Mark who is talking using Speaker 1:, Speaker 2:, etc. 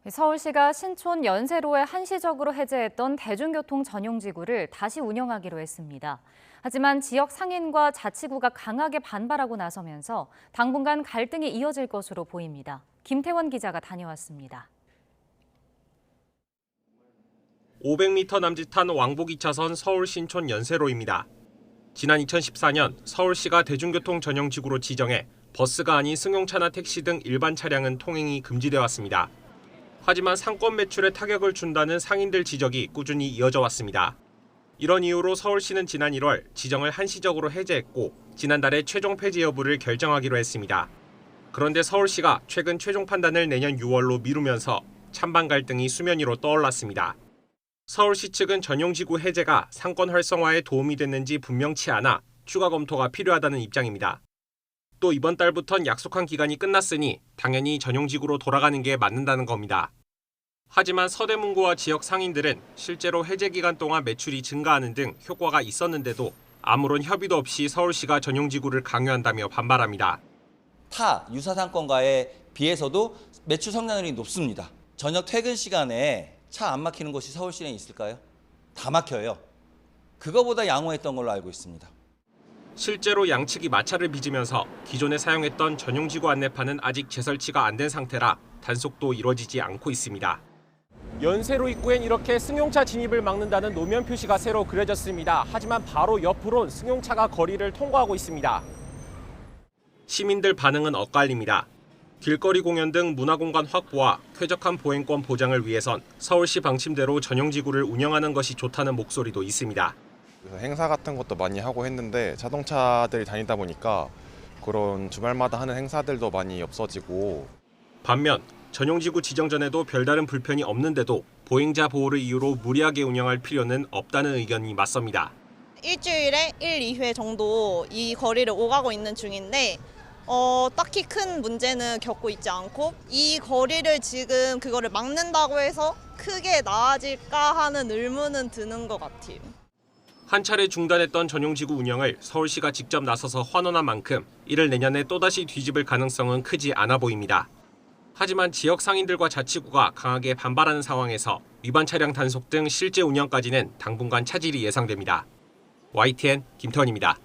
Speaker 1: 서울시가 신촌 연세로에 한시적으로 해제했던 대중교통 전용지구를 다시 운영하기로 했습니다. 하지만 지역 상인과 자치구가 강하게 반발하고 나서면서 당분간 갈등이 이어질 것으로 보입니다. 김태원 기자가 다녀왔습니다.
Speaker 2: 500m 남짓한 왕복 2차선 서울 신촌 연세로입니다. 지난 2014년 서울시가 대중교통 전용지구로 지정해 버스가 아닌 승용차나 택시 등 일반 차량은 통행이 금지돼 왔습니다. 하지만 상권 매출에 타격을 준다는 상인들 지적이 꾸준히 이어져 왔습니다. 이런 이유로 서울시는 지난 1월 지정을 한시적으로 해제했고 지난달에 최종 폐지 여부를 결정하기로 했습니다. 그런데 서울시가 최근 최종 판단을 내년 6월로 미루면서 찬반 갈등이 수면 위로 떠올랐습니다. 서울시 측은 전용지구 해제가 상권 활성화에 도움이 됐는지 분명치 않아 추가 검토가 필요하다는 입장입니다. 또 이번 달부턴 약속한 기간이 끝났으니 당연히 전용지구로 돌아가는 게 맞는다는 겁니다. 하지만 서대문구와 지역 상인들은 실제로 해제 기간 동안 매출이 증가하는 등 효과가 있었는데도 아무런 협의도 없이 서울시가 전용지구를 강요한다며 반발합니다.
Speaker 3: 타 유사 상권과에 비해서도 매출 성장률이 높습니다. 저녁 퇴근 시간에 차 안 막히는 곳이 서울 시내에 있을까요? 다 막혀요. 그거보다 양호했던 걸로 알고 있습니다.
Speaker 2: 실제로 양측이 마찰을 빚으면서 기존에 사용했던 전용지구 안내판은 아직 재설치가 안 된 상태라 단속도 이루어지지 않고 있습니다.
Speaker 4: 연세로 입구엔 이렇게 승용차 진입을 막는다는 노면 표시가 새로 그려졌습니다. 하지만 바로 옆으론 승용차가 거리를 통과하고 있습니다.
Speaker 2: 시민들 반응은 엇갈립니다. 길거리 공연 등 문화공간 확보와 쾌적한 보행권 보장을 위해선 서울시 방침대로 전용지구를 운영하는 것이 좋다는 목소리도 있습니다.
Speaker 5: 행사 같은 것도 많이 하고 했는데 자동차들이 다니다 보니까 그런 주말마다 하는 행사들도 많이 없어지고
Speaker 2: 반면 전용지구 지정 전에도 별다른 불편이 없는데도 보행자 보호를 이유로 무리하게 운영할 필요는 없다는 의견이 맞섭니다.
Speaker 6: 일주일에 1, 2회 정도 이 거리를 오가고 있는 중인데 딱히 큰 문제는 겪고 있지 않고 이 거리를 지금 그거를 막는다고 해서 크게 나아질까 하는 의문은 드는 것 같아요.
Speaker 2: 한 차례 중단했던 전용지구 운영을 서울시가 직접 나서서 환원한 만큼 이를 내년에 또다시 뒤집을 가능성은 크지 않아 보입니다. 하지만 지역 상인들과 자치구가 강하게 반발하는 상황에서 위반 차량 단속 등 실제 운영까지는 당분간 차질이 예상됩니다. YTN 김태원입니다.